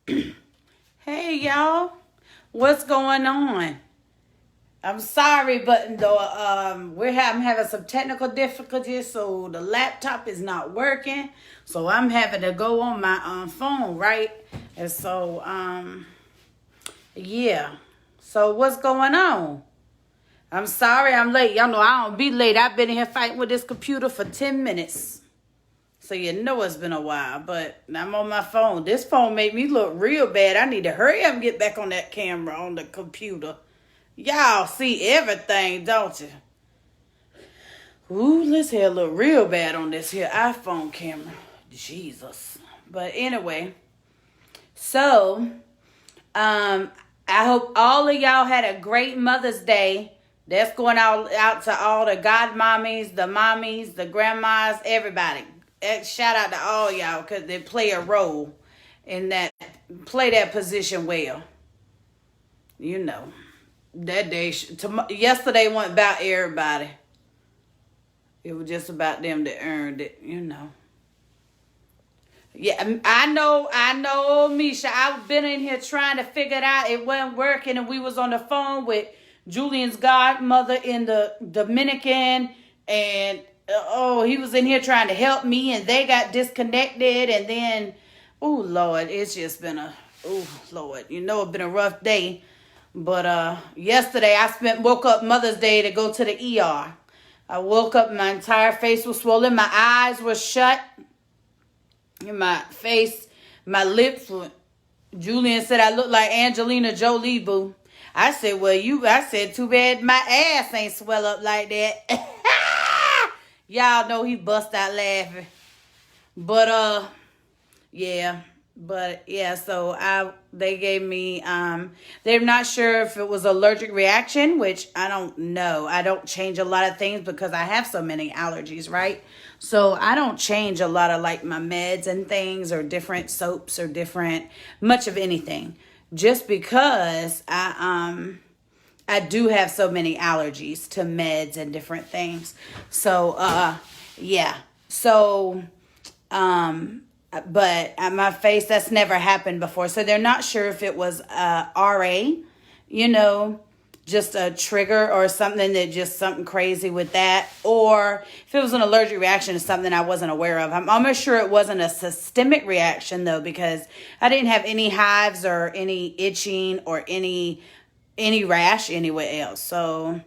Hey y'all, what's going on? I'm sorry, but though I'm having some technical difficulties, so the laptop is not working. So I'm having to go on my phone, right? And so yeah. So what's going on? I'm sorry I'm late. Y'all know I don't be late. I've been in here fighting with this computer for 10 minutes. So you know it's been a while, but I'm on my phone. This phone made me look real bad. I need to hurry up and get back on that camera on the computer. Y'all see everything, don't you? Ooh, this hair look real bad on this here iPhone camera. Jesus. But anyway, so I hope all of y'all had a great Mother's Day. That's going out to all the godmommies, the grandmas, everybody. Shout out to all y'all because they play a role in that, play that position well. You know, that day, yesterday wasn't about everybody. It was just about them that earned it, you know. Yeah, I know, Misha. I've been in here trying to figure it out. It wasn't working, and we was on the phone with Julian's godmother in the Dominican, and he was in here trying to help me, and they got disconnected, and then, oh Lord, it's just been Lord, it's been a rough day. But yesterday woke up Mother's Day to go to the ER. I woke up, my entire face was swollen, my eyes were shut. In my face, my lips were. Julian said I looked like Angelina Jolie, boo. I said, too bad my ass ain't swell up like that. Y'all know he bust out laughing. But, so they gave me, they're not sure if it was allergic reaction, which I don't know. I don't change a lot of things because I have so many allergies, right? So I don't change a lot of like my meds and things or different soaps or much of anything, just because I do have so many allergies to meds and different things. So, but at my face, that's never happened before. So they're not sure if it was RA, just a trigger or something crazy with that, or if it was an allergic reaction to something I wasn't aware of. I'm almost sure it wasn't a systemic reaction though, because I didn't have any hives or any itching or any rash anywhere else. So,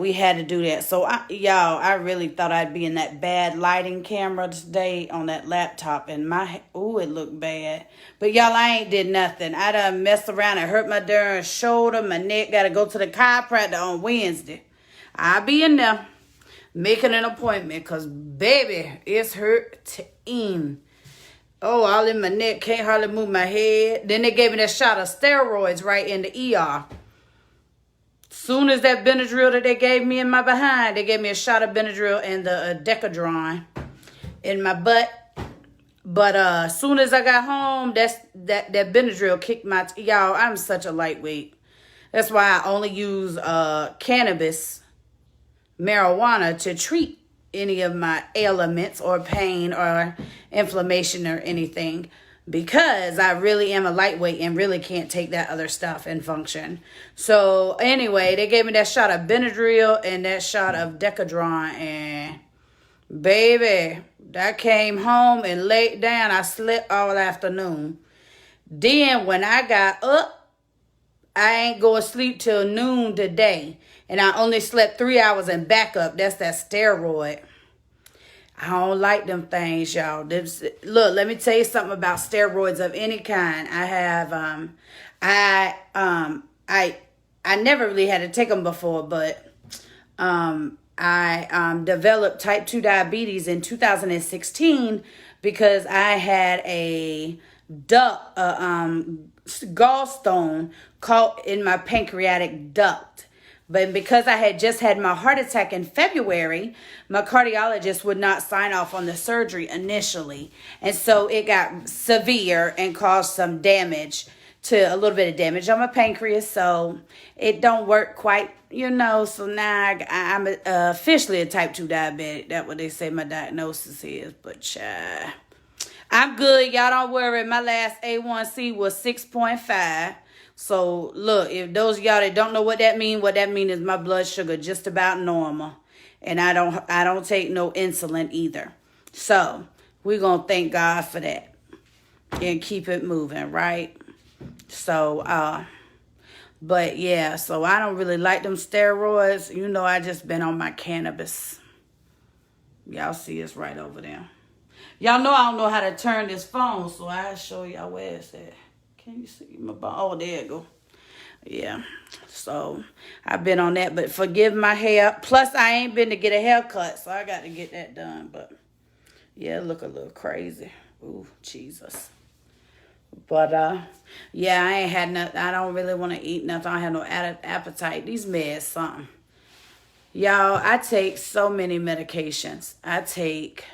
we had to do that. So, I really thought I'd be in that bad lighting camera today on that laptop, and it looked bad. But y'all, I ain't did nothing. I done messed around and hurt my darn shoulder, my neck. Got to go to the chiropractor on Wednesday. I'll be in there making an appointment because, baby, it's hurting. Oh, all in my neck. Can't hardly move my head. Then they gave me that shot of steroids right in the ER. Soon as that Benadryl that they gave me in my behind, they gave me a shot of Benadryl and the Decadron in my butt. But as soon as I got home, that Benadryl kicked y'all, I'm such a lightweight. That's why I only use cannabis, marijuana to treat any of my ailments or pain or inflammation or anything, because I really am a lightweight and really can't take that other stuff and function. So anyway, they gave me that shot of Benadryl and that shot of Decadron, and baby, I came home and laid down. I slept all afternoon. Then when I got up, I ain't going to sleep till noon today, and I only slept 3 hours and back up. That's that steroid. I don't like them things, y'all. Look, let me tell you something about steroids of any kind. I never really had to take them before, but I developed type 2 diabetes in 2016 because I had a gallstone caught in my pancreatic duct. But because I had just had my heart attack in February, my cardiologist would not sign off on the surgery initially. And so it got severe and caused some damage, a little bit of damage on my pancreas. So it don't work quite, So now I'm officially a type 2 diabetic. That's what they say my diagnosis is. But I'm good. Y'all don't worry. My last A1C was 6.5. So look, if those of y'all that don't know what that means is my blood sugar just about normal. And I don't take no insulin either. So we're gonna thank God for that and keep it moving, right? So but yeah, so I don't really like them steroids. You know, I just been on my cannabis. Y'all see it's right over there. Y'all know I don't know how to turn this phone, so I'll show y'all where it's at. Can you see my phone? Oh, there it go. Yeah. So I've been on that, but forgive my hair. Plus, I ain't been to get a haircut, so I got to get that done. But yeah, it look a little crazy. Ooh, Jesus. But yeah, I ain't had nothing. I don't really want to eat nothing. I don't have no appetite. These meds, something. Y'all, I take so many medications. I take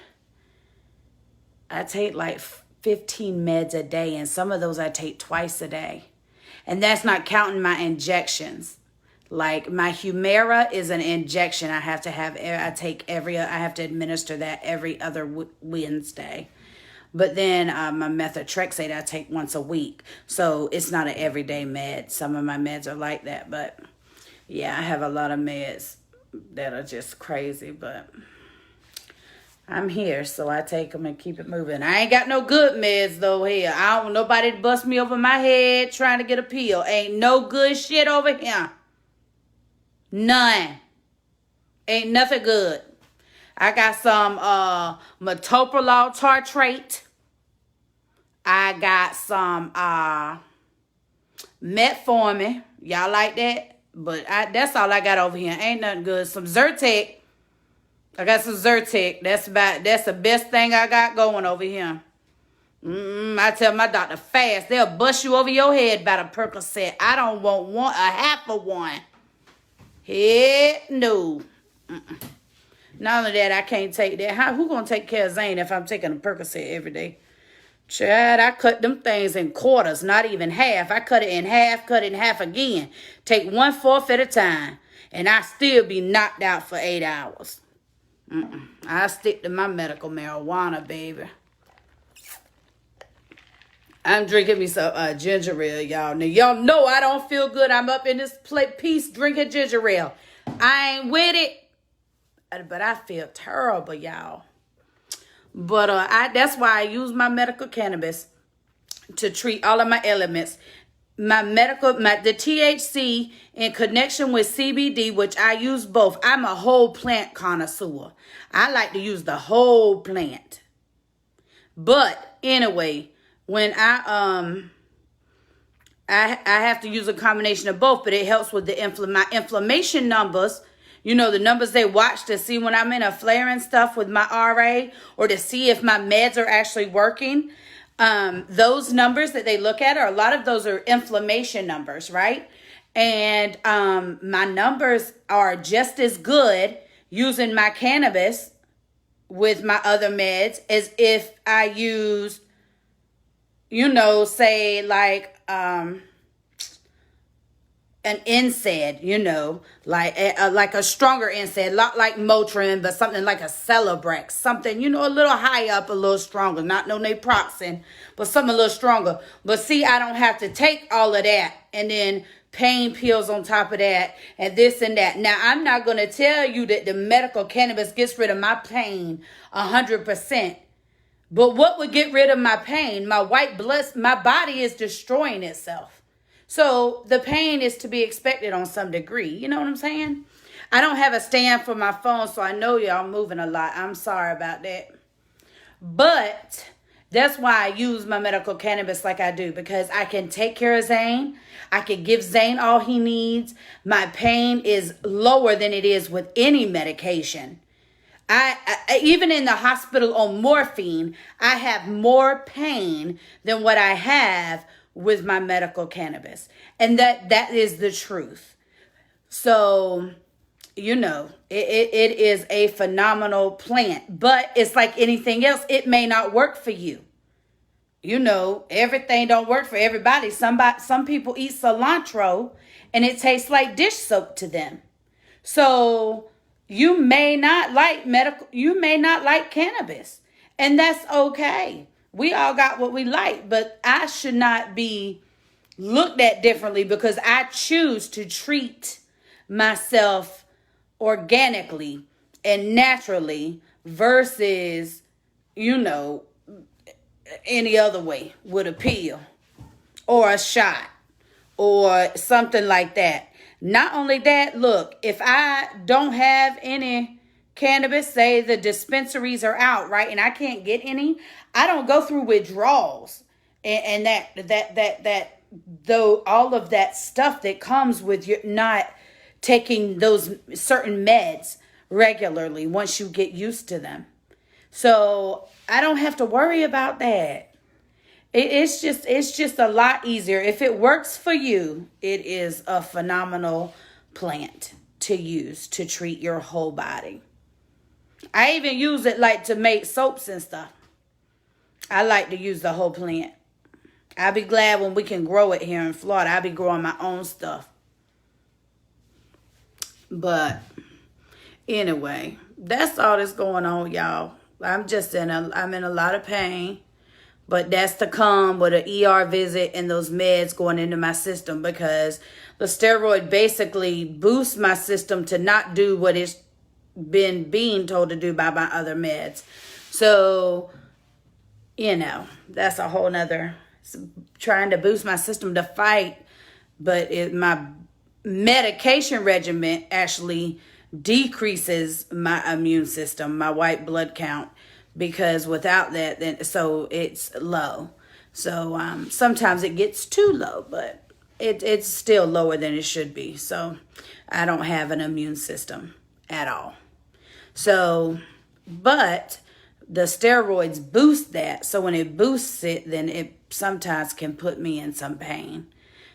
like 15 meds a day, and some of those I take twice a day. And that's not counting my injections. Like my Humira is an injection I have to have. I have to administer that every other Wednesday. But then my methotrexate I take once a week. So it's not an everyday med. Some of my meds are like that. But yeah, I have a lot of meds that are just crazy. But I'm here, so I take them and keep it moving. I ain't got no good meds, though, here. I don't want nobody to bust me over my head trying to get a pill. Ain't no good shit over here. None. Ain't nothing good. I got some metoprolol tartrate. I got some metformin. Y'all like that? But that's all I got over here. Ain't nothing good. Some Zyrtec. I got some Zyrtec. That's the best thing I got going over here. I tell my doctor fast. They'll bust you over your head about a Percocet. I don't want a half of one. Heck no. Not only that, I can't take that. Who gonna take care of Zane if I'm taking a Percocet every day? Chad, I cut them things in quarters, not even half. I cut it in half again. Take 1/4 at a time. And I still be knocked out for 8 hours. I stick to my medical marijuana, baby. I'm drinking me some ginger ale, y'all. Now, y'all know I don't feel good. I'm up in this piece drinking ginger ale. I ain't with it. But I feel terrible, y'all. But that's why I use my medical cannabis to treat all of my ailments. The THC in connection with CBD, which I use both. I'm a whole plant connoisseur. I like to use the whole plant. But anyway, when I have to use a combination of both, but it helps with my inflammation numbers. You know, the numbers they watch to see when I'm in a flare and stuff with my RA, or to see if my meds are actually working. Those numbers that they look at, a lot of those are inflammation numbers, right? And my numbers are just as good using my cannabis with my other meds as if I used, say like an NSAID, like a stronger NSAID, not like Motrin, but something like a Celebrex, something, a little high up, a little stronger, not no naproxen, but something a little stronger. But see, I don't have to take all of that and then pain pills on top of that and this and that. Now, I'm not going to tell you that the medical cannabis gets rid of my pain 100%. But what would get rid of my pain? My body is destroying itself. So the pain is to be expected on some degree. You know what I'm saying? I don't have a stand for my phone, so I know y'all moving a lot. I'm sorry about that. But that's why I use my medical cannabis like I do, because I can take care of Zane. I can give Zane all he needs. My pain is lower than it is with any medication. I even in the hospital on morphine, I have more pain than what I have with my medical cannabis. And that is the truth. So, it is a phenomenal plant, but it's like anything else. It may not work for you. Everything don't work for everybody. Some people eat cilantro and it tastes like dish soap to them. So you may not like cannabis, and that's okay. We all got what we like, but I should not be looked at differently because I choose to treat myself organically and naturally versus, you know, any other way with a pill or a shot or something like that. Not only that, look, if I don't have any cannabis, say the dispensaries are out, right, and I can't get any, I don't go through withdrawals and that though all of that stuff that comes with you not taking those certain meds regularly once you get used to them. So I don't have to worry about that. It's just a lot easier. If it works for you, it is a phenomenal plant to use to treat your whole body. I even use it like to make soaps and stuff. I like to use the whole plant. I'll be glad when we can grow it here in Florida. I'll be growing my own stuff. But anyway, that's all that's going on, y'all. I'm in a lot of pain. But that's to come with an ER visit and those meds going into my system because the steroid basically boosts my system to not do what it's been being told to do by my other meds. So, you know, that's a whole nother, trying to boost my system to fight. But my medication regimen actually decreases my immune system, my white blood count. Because without that, then so it's low. So sometimes it gets too low, but it's still lower than it should be. So I don't have an immune system at all. So, but the steroids boost that. So when it boosts it, then it sometimes can put me in some pain,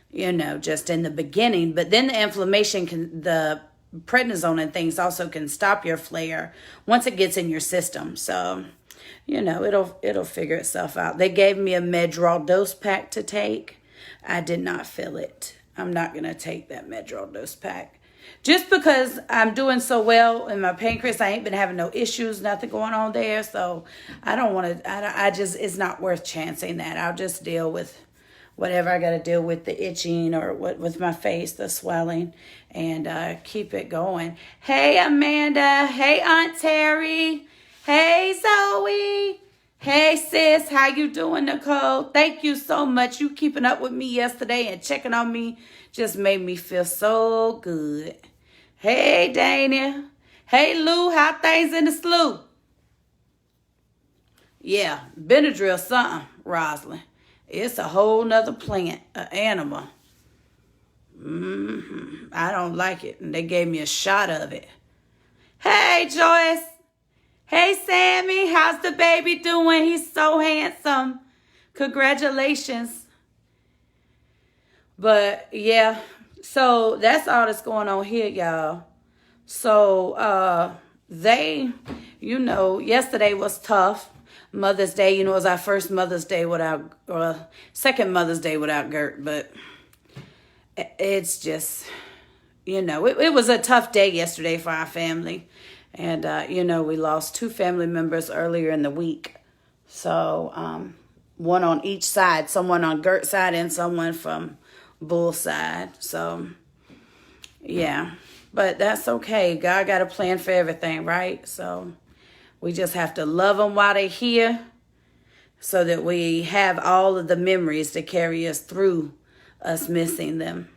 you know, just in the beginning. But then the inflammation the prednisone and things also can stop your flare once it gets in your system. So, you know, it'll figure itself out. They gave me a Medrol dose pack to take. I did not feel it. I'm not going to take that Medrol dose pack. Just because I'm doing so well in my pancreas, I ain't been having no issues, nothing going on there. So I don't want to, it's not worth chancing that. I'll just deal with whatever I got to deal with, the itching or with my face, the swelling, and keep it going. Hey, Amanda. Hey, Aunt Terry. Hey, Zoe. Hey, sis. How you doing, Nicole? Thank you so much. You keeping up with me yesterday and checking on me just made me feel so good. Hey, Dana. Hey, Lou. How things in the slough? Yeah, Benadryl something, Rosalind. It's a whole nother plant, an animal. I don't like it. And they gave me a shot of it. Hey, Joyce. Hey, Sammy. How's the baby doing? He's so handsome. Congratulations. But, yeah. So, that's all that's going on here, y'all. So, yesterday was tough. Mother's Day, it was our first Mother's Day second Mother's Day without Gert, but it's just, it was a tough day yesterday for our family. And, we lost 2 family members earlier in the week. So, one on each side, someone on Gert's side and someone from Bull's side. So, yeah, but that's okay. God got a plan for everything, right? So we just have to love them while they're here so that we have all of the memories to carry us through us missing them.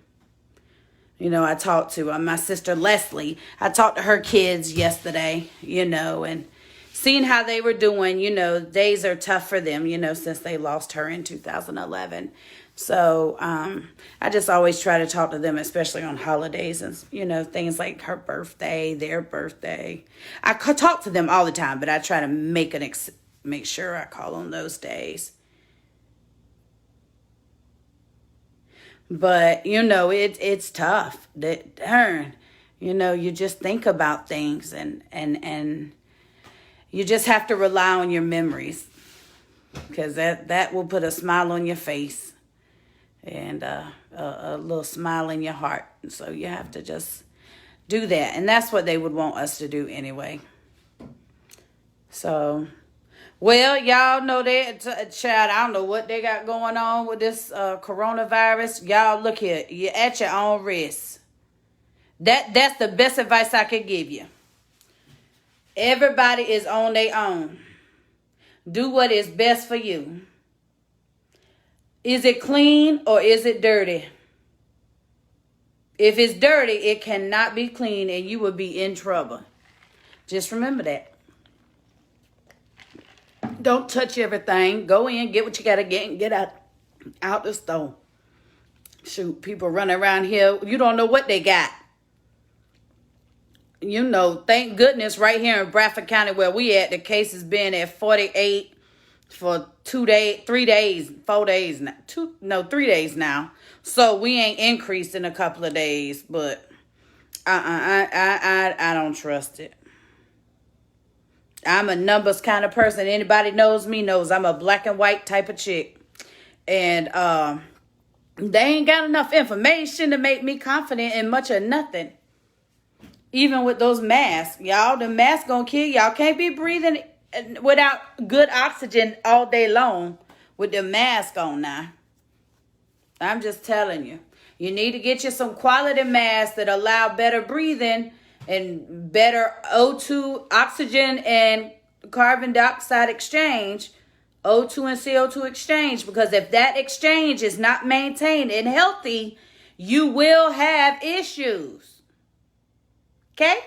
I talked to my sister Leslie. I talked to her kids yesterday, and seeing how they were doing, days are tough for them, since they lost her in 2011. So I just always try to talk to them, especially on holidays and, things like her birthday, their birthday. I talk to them all the time, but I try to make sure I call on those days. But, it's tough. Darn, you just think about things and you just have to rely on your memories because that will put a smile on your face. And a little smile in your heart. So you have to just do that. And that's what they would want us to do anyway. So Well, y'all know that, child. I don't know what they got going on with this coronavirus. Y'all, look here. You're at your own risk. That's the best advice I could give you. Everybody is on their own. Do what is best for you. Is it clean or is it dirty? If it's dirty, it cannot be clean and you will be in trouble. Just remember that. Don't touch everything. Go in, get what you got to get, and get out the store. Shoot, people running around here. You don't know what they got. You know, thank goodness right here in Bradford County where we at, the case has been at 48 for 3 days, 4 days now. 3 days now. So we ain't increased in a couple of days, but I don't trust it. I'm a numbers kind of person. Anybody knows me knows I'm a black and white type of chick. And they ain't got enough information to make me confident in much of nothing. Even with those masks, y'all, the mask gonna kill y'all. Can't be breathing without good oxygen all day long with the mask on now. I'm just telling you. You need to get you some quality masks that allow better breathing and better O2, oxygen and carbon dioxide exchange, O2 and CO2 exchange. Because if that exchange is not maintained and healthy, you will have issues. Okay?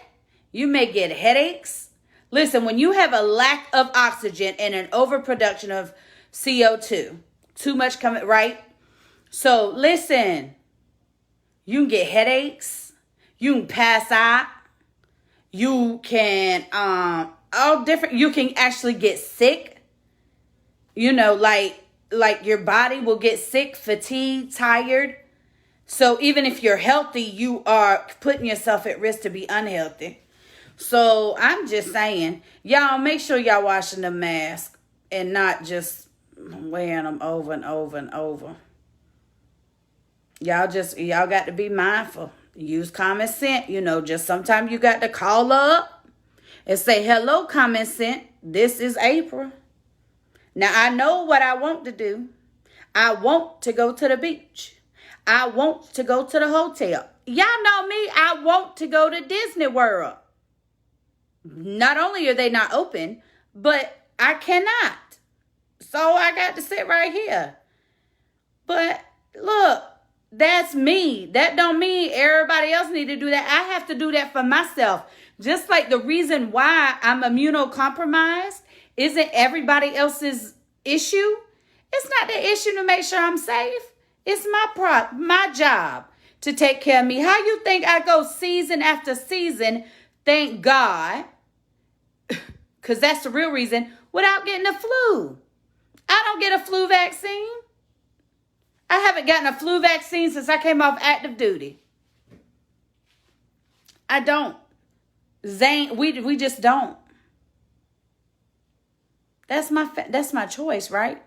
You may get headaches. Listen, when you have a lack of oxygen and an overproduction of CO2, too much coming, right? So listen, you can get headaches. You can pass out. You can, you can actually get sick. You know, like your body will get sick, fatigued, tired. So even if you're healthy, you are putting yourself at risk to be unhealthy. So I'm just saying, y'all make sure y'all washing the mask and not just wearing them over and over and over. Y'all got to be mindful. Use common sense. You know, just sometimes you got to call up and say, hello, common sense. This is April. Now, I know what I want to do. I want to go to the beach. I want to go to the hotel. Y'all know me. I want to go to Disney World. Not only are they not open, but I cannot. So I got to sit right here. But look, that's me. That don't mean everybody else need to do that. I have to do that for myself. Just like the reason why I'm immunocompromised isn't everybody else's issue. It's not the issue to make sure I'm safe. It's my job to take care of me. How you think I go season after season, thank God, because that's the real reason, without getting the flu? I don't get a flu vaccine. I haven't gotten a flu vaccine since I came off active duty. I don't. Zane, we just don't. That's my choice, right?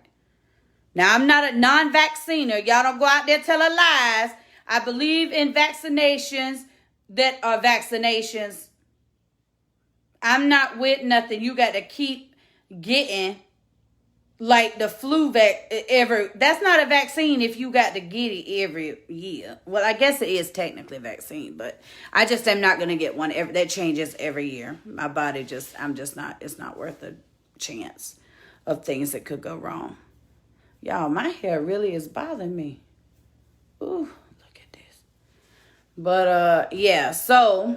Now, I'm not a non-vacciner. Y'all don't go out there telling lies. I believe in vaccinations that are vaccinations. I'm not with nothing. You got to keep getting like the flu that's not a vaccine if you got to get it every year. Well, I guess it is technically a vaccine, but I just am not going to get one. That changes every year. My body it's not worth a chance of things that could go wrong. Y'all, my hair really is bothering me. Ooh, look at this. But, yeah, so,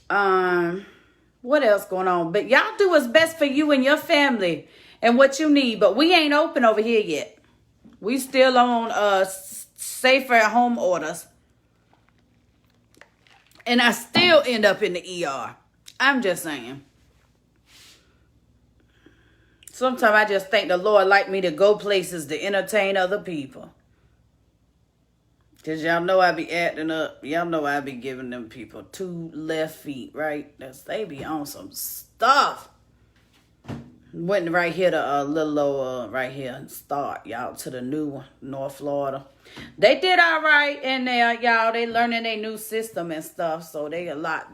what else going on? But y'all do what's best for you and your family and what you need. But we ain't open over here yet. We still on, safer at home orders. And I still end up in the ER. I'm just saying. Sometimes I just think the Lord like me to go places to entertain other people. Because y'all know I be acting up. Y'all know I be giving them people 2 left feet, right? They be on some stuff. Went right here to a little lower right here and start, y'all, to the new one, North Florida. They did all right in there, y'all. They learning their new system and stuff. So they a lot,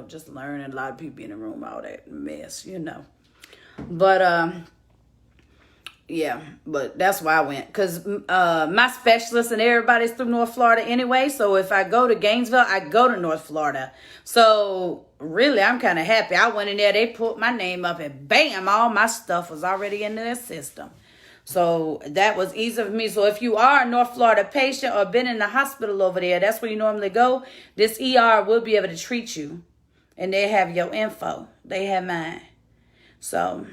just learning. A lot of people in the room, all that mess, But yeah, but that's why I went. Because my specialist and everybody's through North Florida anyway. So if I go to Gainesville, I go to North Florida. So really, I'm kind of happy. I went in there, they put my name up, and bam, all my stuff was already in their system. So that was easy for me. So if you are a North Florida patient or been in the hospital over there, that's where you normally go. This ER will be able to treat you. And they have your info. They have mine. So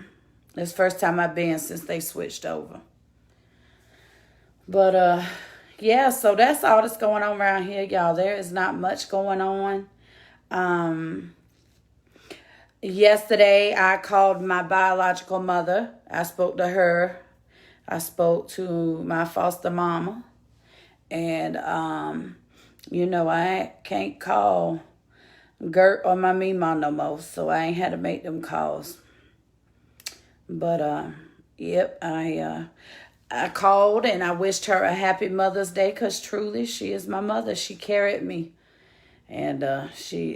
it's the first time I've been since they switched over. But yeah, so that's all that's going on around here, y'all. There is not much going on. Yesterday I called my biological mother. I spoke to her. I spoke to my foster mama. And I can't call Gert or my Mima no more, so I ain't had to make them calls. But yep, I called and I wished her a happy Mother's Day, because truly she is my mother. She carried me, and the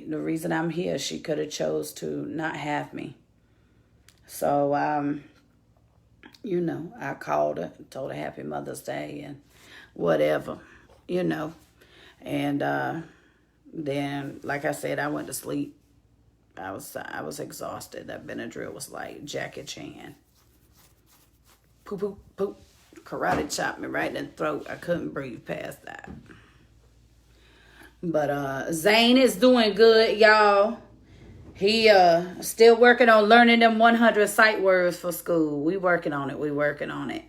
reason I'm here, she could have chose to not have me. So I called her, told her happy Mother's Day and whatever, and then, like I said, I went to sleep. I was exhausted. That Benadryl was like Jackie Chan. Poop, poop, poop. Karate chopped me right in the throat. I couldn't breathe past that. But Zane is doing good, y'all. He still working on learning them 100 sight words for school. We working on it.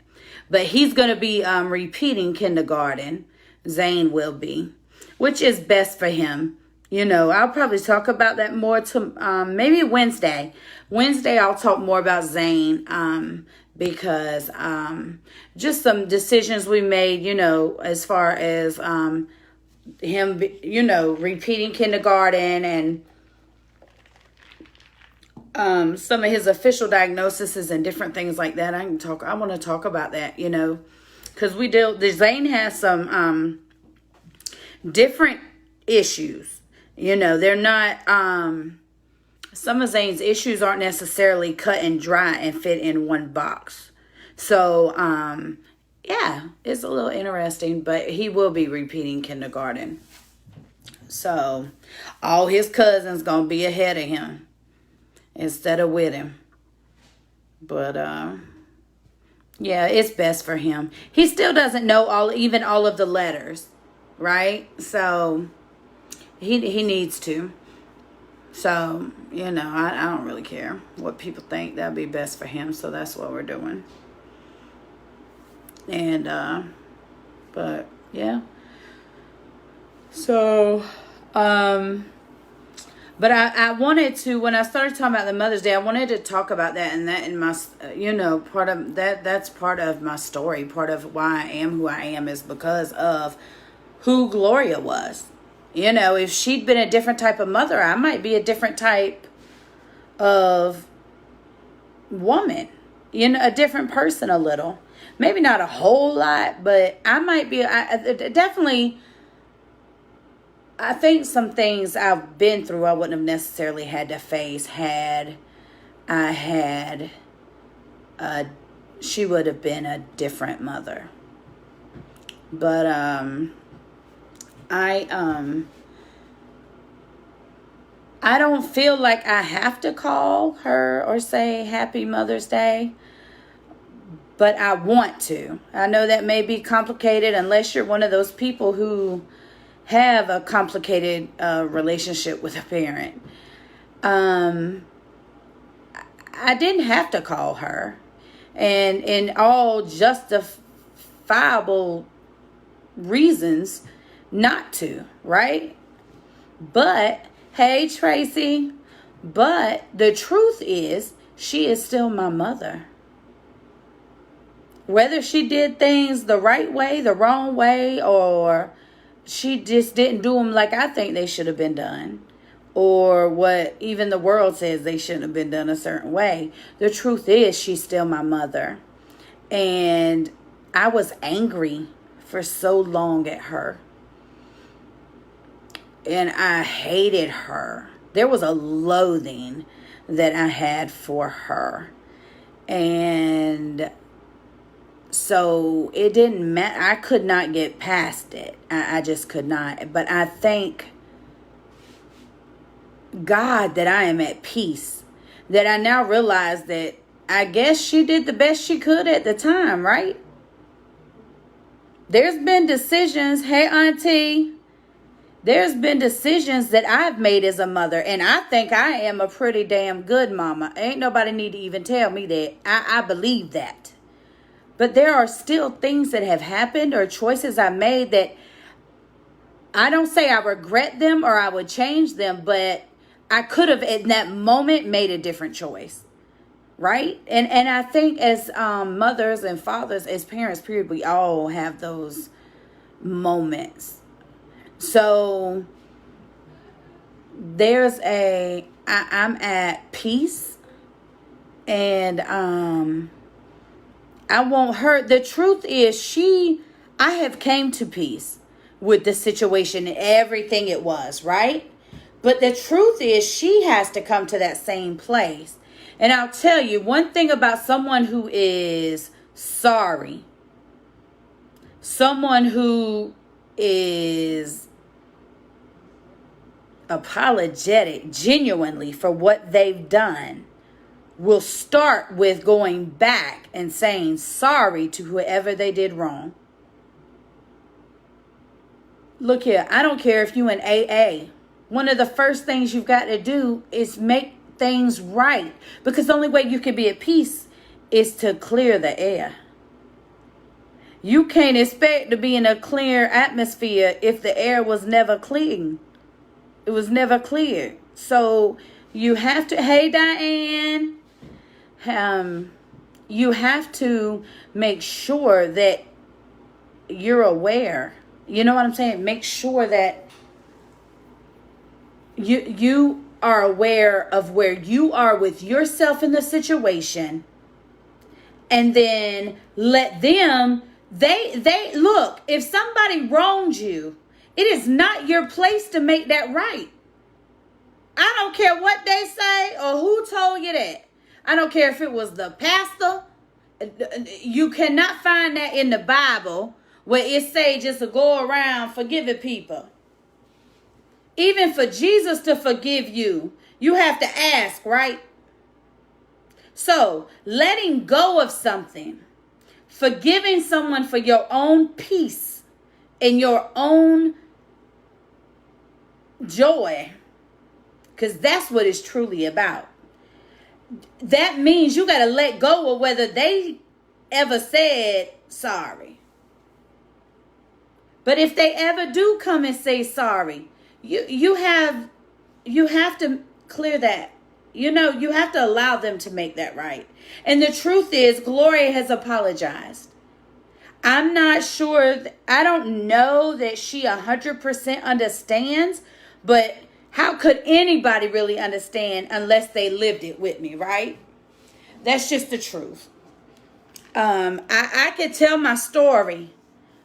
But he's going to be repeating kindergarten. Zane will be, which is best for him. I'll probably talk about that more to maybe Wednesday. Wednesday, I'll talk more about Zane because just some decisions we made, as far as him, repeating kindergarten and some of his official diagnoses and different things like that. I want to talk about that, because Zane has some different issues. They're not, some of Zane's issues aren't necessarily cut and dry and fit in one box. So, yeah, it's a little interesting, but he will be repeating kindergarten. So, all his cousins going to be ahead of him instead of with him. But, yeah, it's best for him. He still doesn't know all of the letters, right? So he needs to. So, I don't really care what people think. That'd be best for him. So that's what we're doing. And, but yeah. So, but I wanted to, when I started talking about the Mother's Day, I wanted to talk about that, and that in my, part of that, that's part of my story. Part of why I am who I am is because of who Gloria was. If she'd been a different type of mother, I might be a different type of woman, a different person a little. Maybe not a whole lot, but I might be, definitely, I think some things I've been through I wouldn't have necessarily had to face she would have been a different mother. But, I don't feel like I have to call her or say Happy Mother's Day, but I want to. I know that may be complicated unless you're one of those people who have a complicated relationship with a parent. I didn't have to call her, and in all justifiable reasons not to, right? But hey, Tracy, but the truth is she is still my mother. Whether she did things the right way, the wrong way, or she just didn't do them like I think they should have been done, or what even the world says they shouldn't have been done a certain way, the truth is she's still my mother. And I was angry for so long at her. And I hated her. There was a loathing that I had for her. And so it didn't matter. I could not get past it. I just could not. But I thank God that I am at peace. That I now realize that I guess she did the best she could at the time, right? There's been decisions, hey auntie, there's been decisions that I've made as a mother, and I think I am a pretty damn good mama. Ain't nobody need to even tell me that. I believe that. But there are still things that have happened or choices I made that I don't say I regret them or I would change them, but I could have in that moment made a different choice. Right? And I think as mothers and fathers, as parents, period, we all have those moments. So I'm at peace, and I won't hurt. The truth is I have came to peace with the situation and everything it was, right? But the truth is she has to come to that same place. And I'll tell you one thing about someone who is sorry, someone who is apologetic genuinely for what they've done will start with going back and saying sorry to whoever they did wrong. Look here, I don't care if you in AA. One of the first things you've got to do is make things right, because the only way you can be at peace is to clear the air. You can't expect to be in a clear atmosphere if the air was never clean. It was never cleared. So you have to, hey Diane, you have to make sure that you're aware. You know what I'm saying? Make sure that you are aware of where you are with yourself in the situation, and then let them, they look, if somebody wronged you, it is not your place to make that right. I don't care what they say or who told you that. I don't care if it was the pastor. You cannot find that in the Bible where it say just to go around forgiving people. Even for Jesus to forgive you, you have to ask, right? So, letting go of something, forgiving someone for your own peace and your own joy, because that's what it's truly about. That means you got to let go of whether they ever said sorry. But if they ever do come and say sorry, you have to clear that. You know, you have to allow them to make that right. And the truth is, Gloria has apologized. I'm not sure. I don't know that she 100% understands, but how could anybody really understand unless they lived it with me, right? That's just the truth. I could tell my story,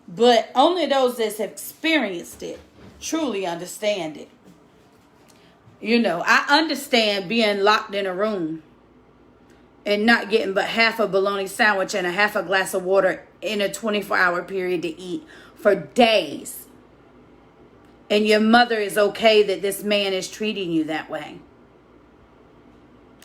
but only those that have experienced it truly understand it. You know, I understand being locked in a room and not getting but half a bologna sandwich and a half a glass of water in a 24-hour period to eat for days. And your mother is okay that this man is treating you that way.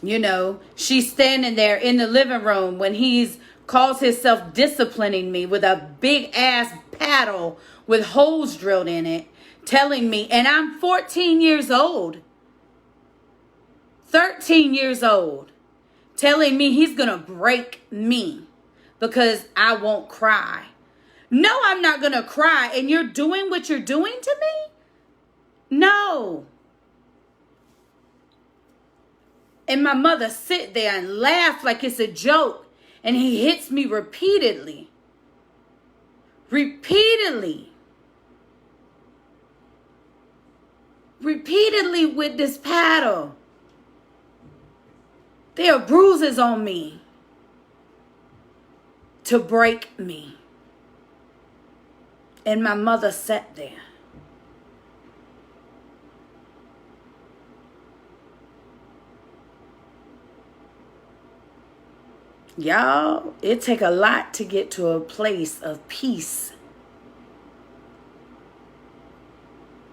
You know, she's standing there in the living room when he's calls himself disciplining me with a big ass paddle with holes drilled in it, telling me, and I'm 14 years old, 13 years old, telling me he's going to break me because I won't cry. No, I'm not going to cry. And you're doing what you're doing to me? No. And my mother sit there and laugh like it's a joke. And he hits me repeatedly. Repeatedly with this paddle. There are bruises on me to break me. And my mother sat there. Y'all, it take a lot to get to a place of peace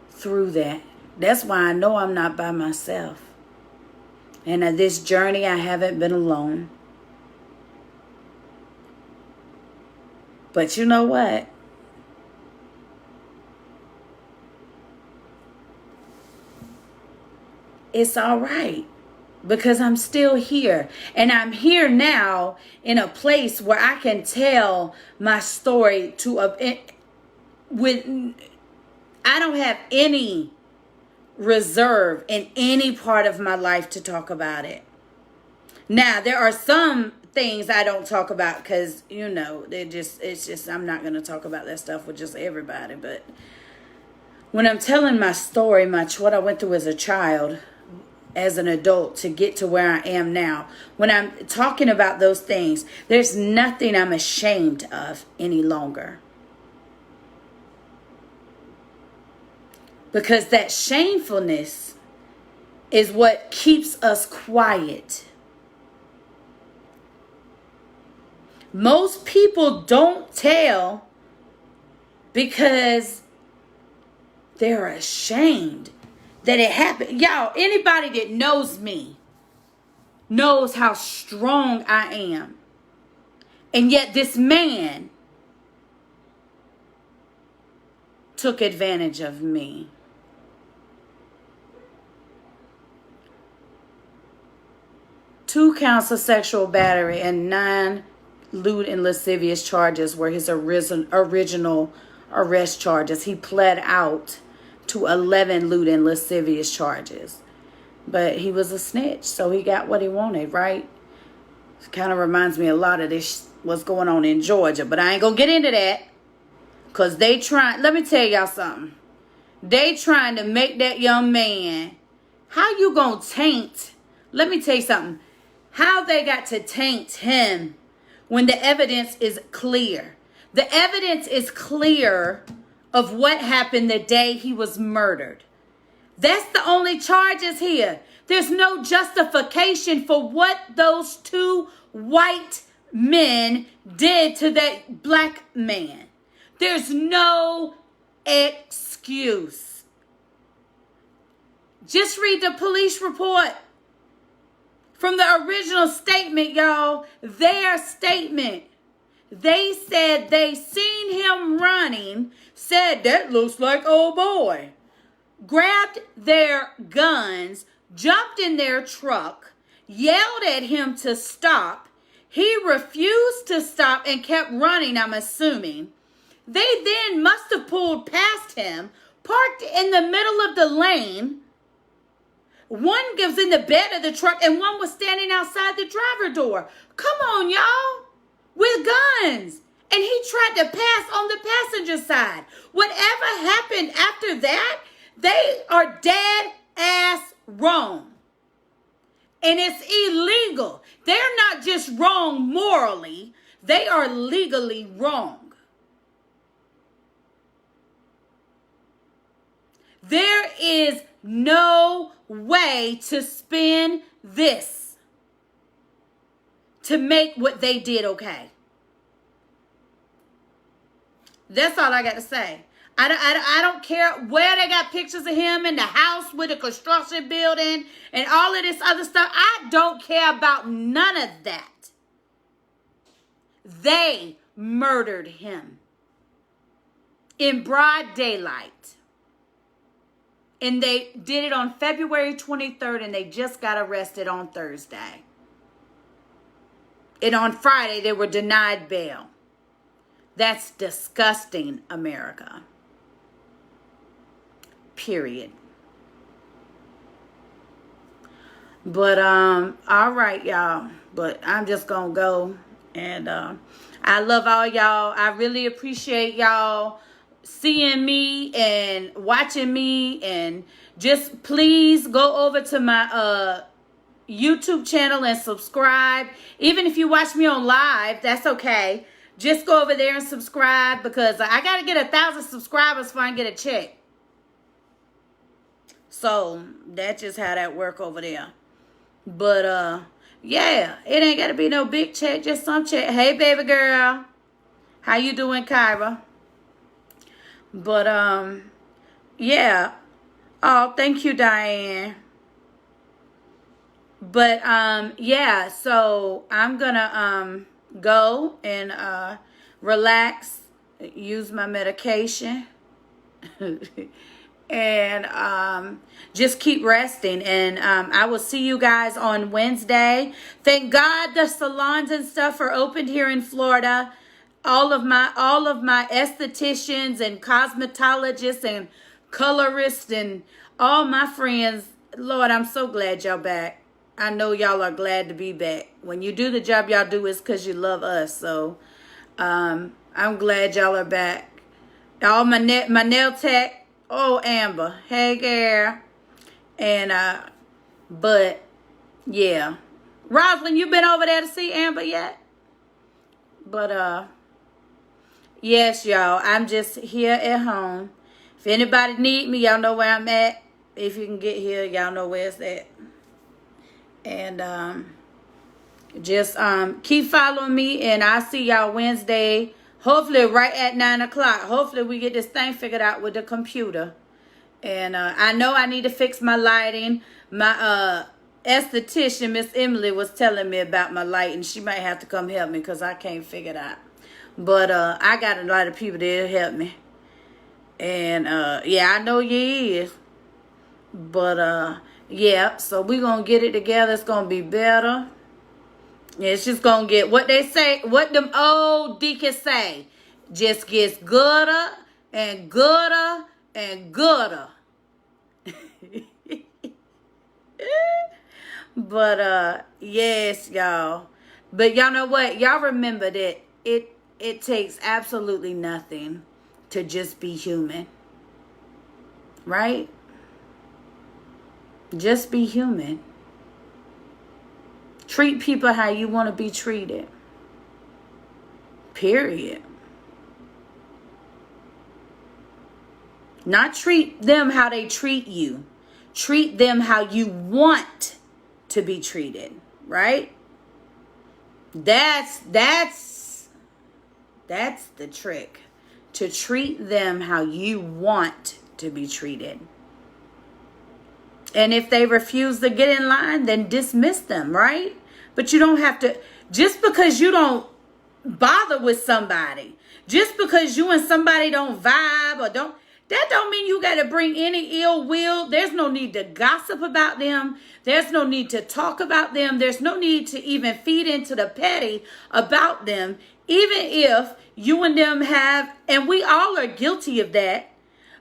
through that. That's why I know I'm not by myself. And at this journey, I haven't been alone. But you know what? It's all right. Because I'm still here. And I'm here now in a place where I can tell my story I don't have any reserve in any part of my life to talk about it. Now, there are some things I don't talk about because, it's just, I'm not going to talk about that stuff with just everybody. But when I'm telling my story, what I went through as a child, as an adult, to get to where I am now, when I'm talking about those things, there's nothing I'm ashamed of any longer. Because that shamefulness is what keeps us quiet. Most people don't tell because they're ashamed that it happened. Y'all, anybody that knows me knows how strong I am. And yet this man took advantage of me. Two counts of sexual battery and 9 lewd and lascivious charges were his original arrest charges. He pled out to 11 lewd and lascivious charges. But he was a snitch, so he got what he wanted, right? It kind of reminds me a lot of this, what's going on in Georgia. But I ain't going to get into that. Because let me tell y'all something. They trying to make that young man, how you going to taint? Let me tell you something. How they got to taint him when the evidence is clear. The evidence is clear of what happened the day he was murdered. That's the only charges here. There's no justification for what those 2 white men did to that black man. There's no excuse. Just read the police report. From the original statement, y'all, their statement. They said they seen him running, said that looks like old boy. Grabbed their guns, jumped in their truck, yelled at him to stop. He refused to stop and kept running, I'm assuming. They then must have pulled past him, parked in the middle of the lane. One was in the bed of the truck and one was standing outside the driver door. Come on, y'all. With guns. And he tried to pass on the passenger side. Whatever happened after that, they are dead ass wrong. And it's illegal. They're not just wrong morally. They are legally wrong. There is no way to spin this to make what they did okay. That's all I got to say. I don't care where they got pictures of him in the house with the construction building and all of this other stuff. I don't care about none of that. They murdered him in broad daylight. And they did it on February 23rd, and they just got arrested on Thursday. And on Friday, they were denied bail. That's disgusting, America. Period. But, all right, y'all. But I'm just going to go. And I love all y'all. I really appreciate y'all seeing me and watching me, and just please go over to my YouTube channel and subscribe. Even if you watch me on live, that's okay. Just go over there and subscribe, because I got to get 1,000 subscribers before I get a check. So that's just how that work over there. But Yeah, it ain't got to be no big check, just some check. Hey, baby girl. How you doing, Kyra? But, yeah. Oh, thank you, Diane. But, yeah, so I'm going to, go and, relax, use my medication. And just keep resting, and I will see you guys on Wednesday. Thank God the salons and stuff are opened here in Florida. All of my estheticians and cosmetologists and colorists and all my friends, Lord, I'm so glad y'all back. I know y'all are glad to be back. When you do the job y'all do, it's because you love us. So I'm glad y'all are back. All my nail tech. Oh, Amber. Hey, girl. And, but, yeah. Rosalind, you been over there to see Amber yet? But, yes, y'all. I'm just here at home. If anybody need me, y'all know where I'm at. If you can get here, y'all know where it's at. And, just, keep following me, and I'll see y'all Wednesday. Hopefully right at 9 o'clock. Hopefully we get this thing figured out with the computer. And I know I need to fix my lighting. My esthetician, Miss Emily, was telling me about my lighting. She might have to come help me because I can't figure it out. But I got a lot of people that'll help me. And yeah, I know you is. But yeah, so we're going to get it together. It's going to be better. It's just going to get what they say, what them old deacons say. Just gets gooder and gooder and gooder. But, yes, y'all. But y'all know what? Y'all remember that it takes absolutely nothing to just be human. Right? Just be human. Treat people how you want to be treated. Period. Not treat them how they treat you. Treat them how you want to be treated. Right? That's the trick. To treat them how you want to be treated. And if they refuse to get in line, then dismiss them, right? But you don't have to, just because you don't bother with somebody, just because you and somebody don't vibe or don't, that don't mean you got to bring any ill will. There's no need to gossip about them. There's no need to talk about them. There's no need to even feed into the petty about them. Even if you and them have, and we all are guilty of that.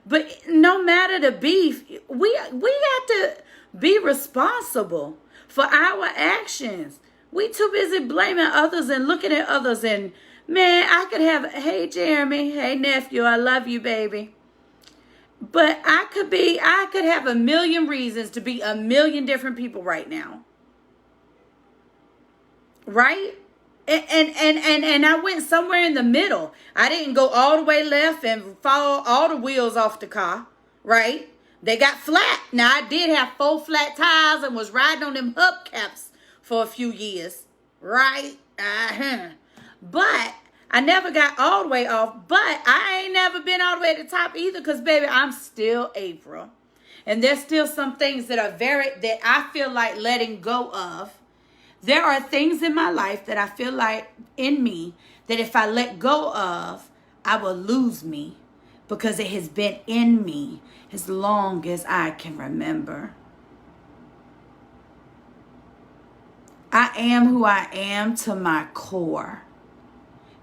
But no matter the beef, we have to be responsible for our actions. We too busy blaming others and looking at others. And man, I could have, hey Jeremy, hey nephew, I love you, baby. But I could have a million reasons to be a million different people right now. Right? And I went somewhere in the middle. I didn't go all the way left and fall all the wheels off the car, right? They got flat. Now, I did have 4 flat tires and was riding on them hubcaps for a few years, right? But I never got all the way off. But I ain't never been all the way to the top either because, baby, I'm still April. And there's still some things that I feel like letting go of. There are things in my life that I feel like in me that if I let go of, I will lose me because it has been in me as long as I can remember. I am who I am to my core.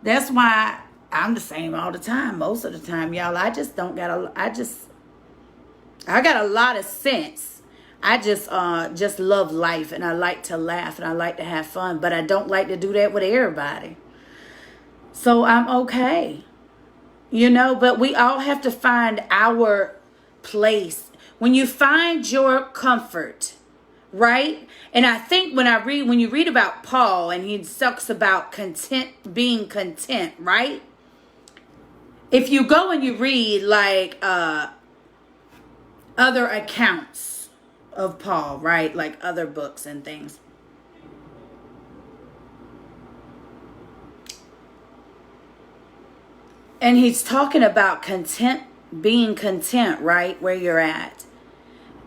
That's why I'm the same all the time. Most of the time, y'all, I got a lot of sense. I just love life, and I like to laugh, and I like to have fun, but I don't like to do that with everybody. So I'm okay. But we all have to find our place. When you find your comfort, right? And I think when you read about Paul, and he talks about being content, right? If you go and you read like other accounts of Paul, right? Like other books and things. And he's talking about content, being content, right, where you're at.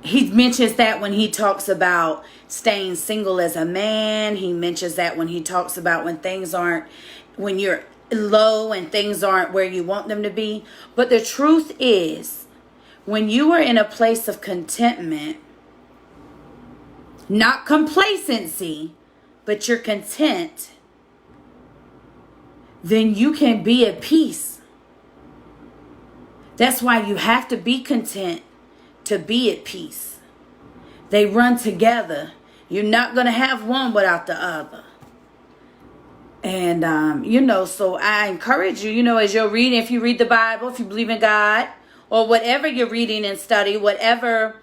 He mentions that when he talks about staying single as a man. He mentions that when he talks about when you're low and things aren't where you want them to be. But the truth is, when you are in a place of contentment, not complacency, but you're content, then you can be at peace. That's why you have to be content to be at peace. They run together. You're not going to have one without the other. And, so I encourage you, as you're reading, if you read the Bible, if you believe in God, or whatever you're reading and study, whatever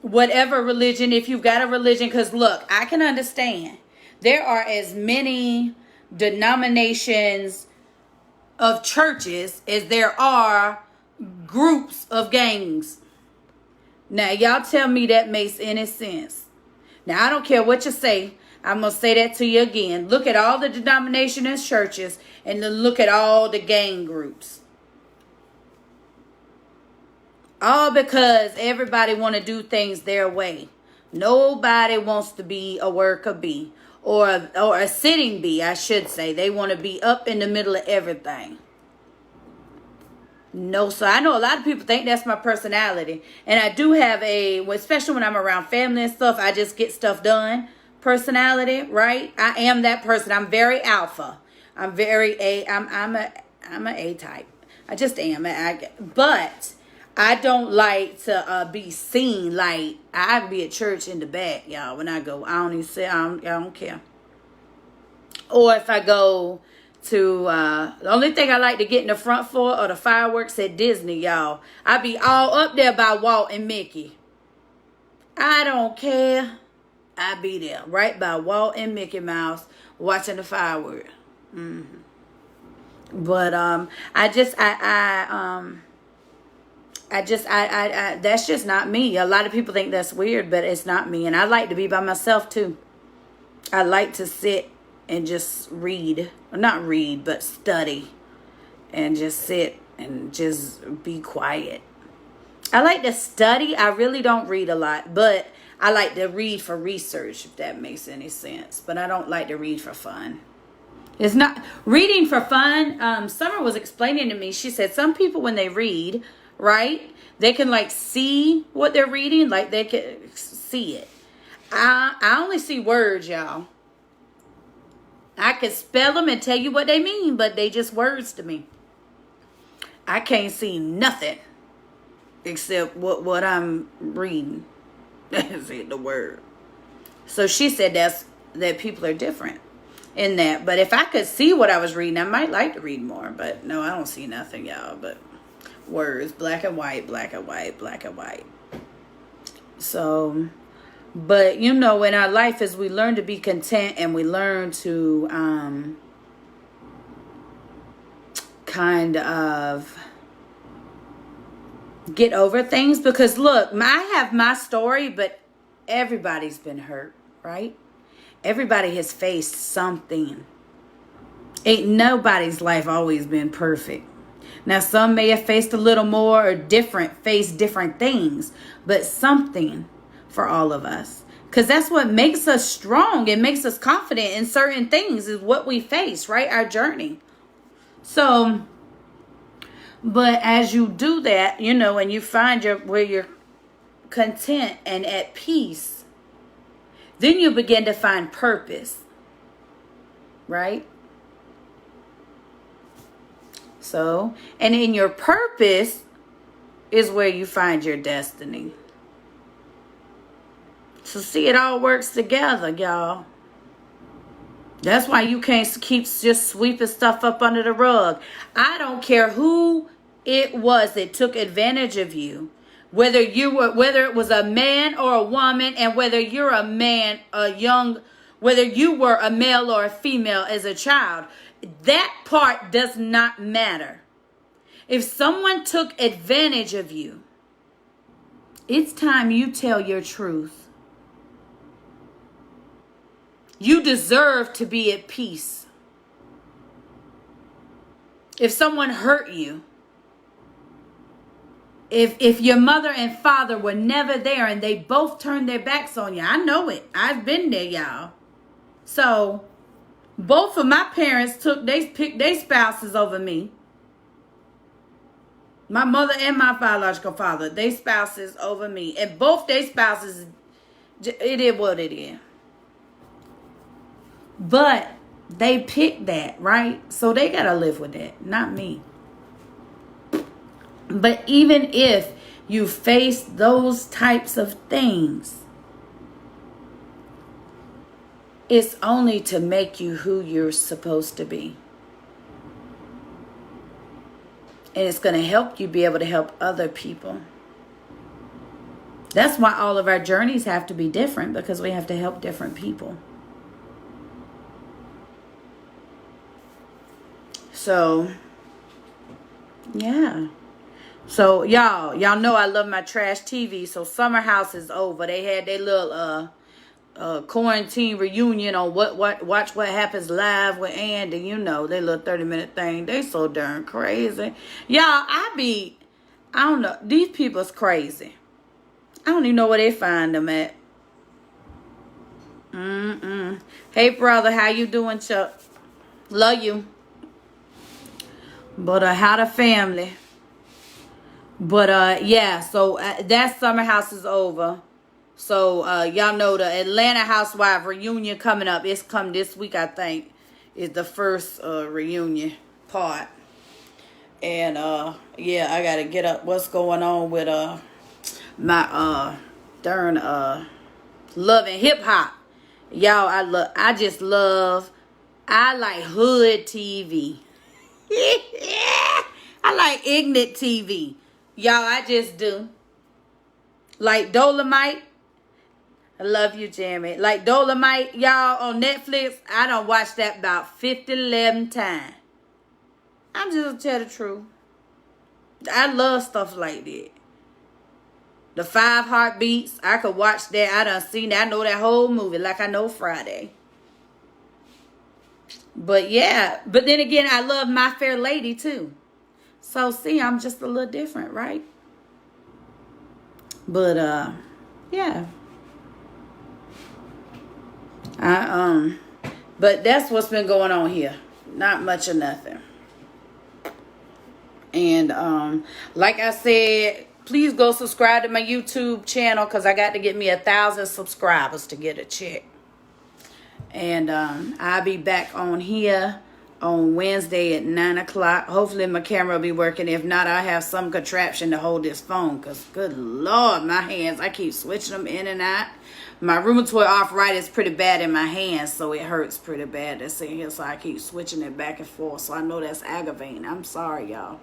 religion, if you've got a religion, because look, I can understand. There are as many denominations of churches as there are groups of gangs. Now, y'all tell me that makes any sense. Now, I don't care what you say. I'm going to say that to you again. Look at all the denominations and churches, and then look at all the gang groups. All because everybody want to do things their way. Nobody wants to be a worker bee. Or a sitting bee, I should say. They want to be up in the middle of everything. No, so I know a lot of people think that's my personality. And I do have especially when I'm around family and stuff, I just get stuff done personality, right? I am that person. I'm very alpha. I'm a A type. I just am. But I don't like to be seen. Like, I be at church in the back, y'all. When I go, I don't even say, I don't care. Or if I go to, the only thing I like to get in the front for are the fireworks at Disney, y'all. I be all up there by Walt and Mickey. I don't care. I be there, right by Walt and Mickey Mouse, watching the fireworks. But that's just not me. A lot of people think that's weird, but it's not me. And I like to be by myself too. I like to sit and just read. Not read, but study. And just sit and just be quiet. I like to study. I really don't read a lot, but I like to read for research, if that makes any sense. But I don't like to read for fun. It's not reading for fun. Summer was explaining to me. She said some people, when they read, right, they can like see what they're reading, like they can see it. I only see words, y'all. I can spell them and tell you what they mean, but they just words to me. I can't see nothing except what I'm reading. That's it, the word. So she said that people are different in that. But if I could see what I was reading, I might like to read more. But no, I don't see nothing, y'all. But words, black and white, black and white, black and white. So, but in our life, as we learn to be content and we learn to kind of get over things, because look, I have my story, but everybody's been hurt, right? Everybody has faced something. Ain't nobody's life always been perfect. Now, some may have faced a little more or faced different things, but something for all of us. Because that's what makes us strong. It makes us confident in certain things is what we face, right? Our journey. So, but as you do that, and you find where you're content and at peace, then you begin to find purpose, right? So, and in your purpose is where you find your destiny. So see, it all works together, y'all. That's why you can't keep just sweeping stuff up under the rug. I don't care who it was that took advantage of you. Whether it was a man or a woman, and whether you're a man, whether you were a male or a female as a child, that part does not matter. If someone took advantage of you, it's time you tell your truth. You deserve to be at peace. if someone hurt you, if your mother and father were never there and they both turned their backs on you, I know it. I've been there, y'all. So both of my parents picked their spouses over me. My mother and my biological father, they spouses over me. And both their spouses, it is what it is. But they picked that, right? So they got to live with that, not me. But even if you face those types of things, it's only to make you who you're supposed to be. And it's going to help you be able to help other people. That's why all of our journeys have to be different, because we have to help different people. So, yeah. So, y'all know I love my trash TV. So, Summer House is over. They had their little quarantine reunion on Watch What Happens Live with Andy. You know, their little 30-minute thing. They so darn crazy. Y'all, I don't know. These people's crazy. I don't even know where they find them at. Hey, brother, how you doing, Chuck? Love you. But how the family? But yeah, so that Summer House is over. So y'all know the Atlanta Housewife reunion coming up. It's come this week, I think, is the first reunion part. And yeah, I gotta get up what's going on with my darn Love and Hip Hop. Y'all, I like hood TV. I like ignorant TV. Y'all, I just do. Like Dolomite. I love you, Jamie. Like Dolomite, y'all, on Netflix, I done watched that about 11 times. I'm just gonna tell the truth. I love stuff like that. The 5 Heartbeats, I could watch that. I done seen that. I know that whole movie like I know Friday. But yeah, but then again, I love My Fair Lady too. So see, I'm just a little different, right? But yeah. But that's what's been going on here. Not much of nothing. And like I said, please go subscribe to my YouTube channel, because I got to get me 1,000 subscribers to get a check. And I'll be back on here on Wednesday at 9 o'clock. Hopefully my camera will be working. If not, I'll have some contraption to hold this phone, because good Lord, my hands, I keep switching them in and out. My rheumatoid arthritis is pretty bad in my hands, so it hurts pretty bad. That's in here, so I keep switching it back and forth. So I know that's aggravating. I'm sorry, y'all.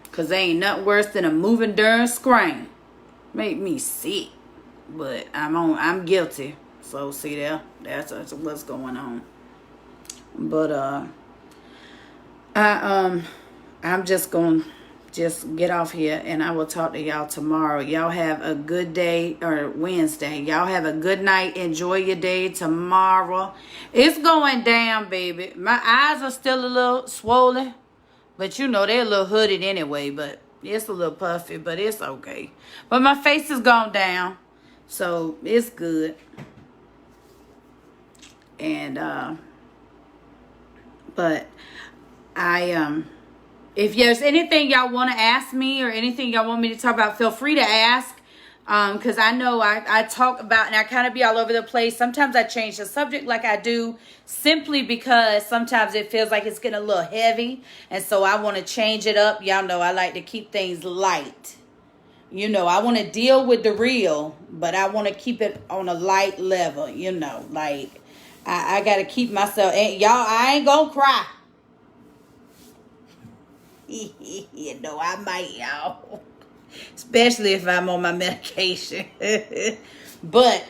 Because there ain't nothing worse than a moving darn screen. Make me sick. But I'm guilty. So see there, that's what's going on. But I'm just gonna get off here, and I will talk to y'all tomorrow. Y'all have a good day, or Wednesday. Y'all have a good night. Enjoy your day tomorrow. It's going down, baby. My eyes are still a little swollen, but you know they're a little hooded anyway. But it's a little puffy, but it's okay. But my face is gone down, so it's good. And but if there's anything y'all want to ask me, or anything y'all want me to talk about, feel free to ask. Because I know I talk about, and I kind of be all over the place. Sometimes I change the subject like I do, simply because sometimes it feels like it's getting a little heavy, and so I want to change it up. Y'all know I like to keep things light. You know, I want to deal with the real, but I want to keep it on a light level. You know, like I got to keep myself, and y'all, I ain't gonna cry. You know, I might, y'all. Especially if I'm on my medication. But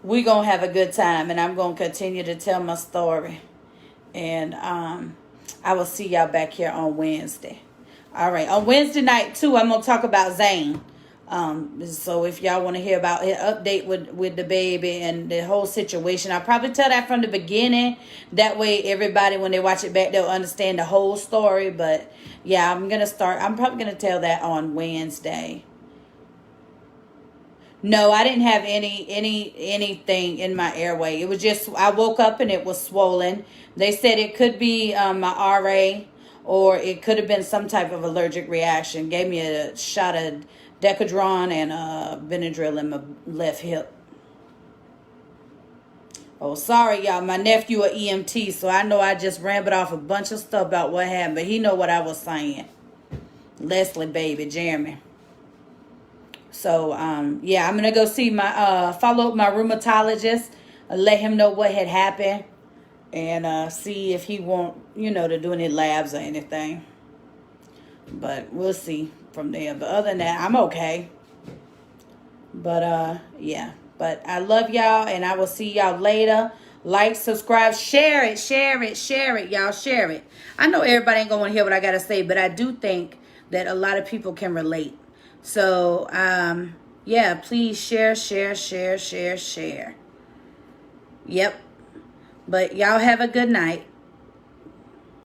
we're going to have a good time. And I'm going to continue to tell my story. And I will see y'all back here on Wednesday. All right. On Wednesday night, too, I'm going to talk about Zane. So if y'all want to hear about an update with the baby and the whole situation, I'll probably tell that from the beginning. That way everybody, when they watch it back, they'll understand the whole story. But yeah, I'm probably gonna tell that on Wednesday. No, I didn't have anything in my airway. It was just I woke up and it was swollen. They said it could be my RA, or it could have been some type of allergic reaction. Gave me a shot of Decadron and Benadryl in my left hip. Oh, sorry, y'all. My nephew a EMT, so I know I just rambled off a bunch of stuff about what happened, but he know what I was saying. Leslie, baby, Jeremy. So, yeah, I'm going to go see follow up my rheumatologist, let him know what had happened, and see if he want, to do any labs or anything. But we'll see from there. But other than that, I'm okay. But, yeah. But I love y'all, and I will see y'all later. Like, subscribe, share it, y'all. Share it. I know everybody ain't going to want to hear what I got to say, but I do think that a lot of people can relate. So, yeah, please share. Yep. But y'all have a good night.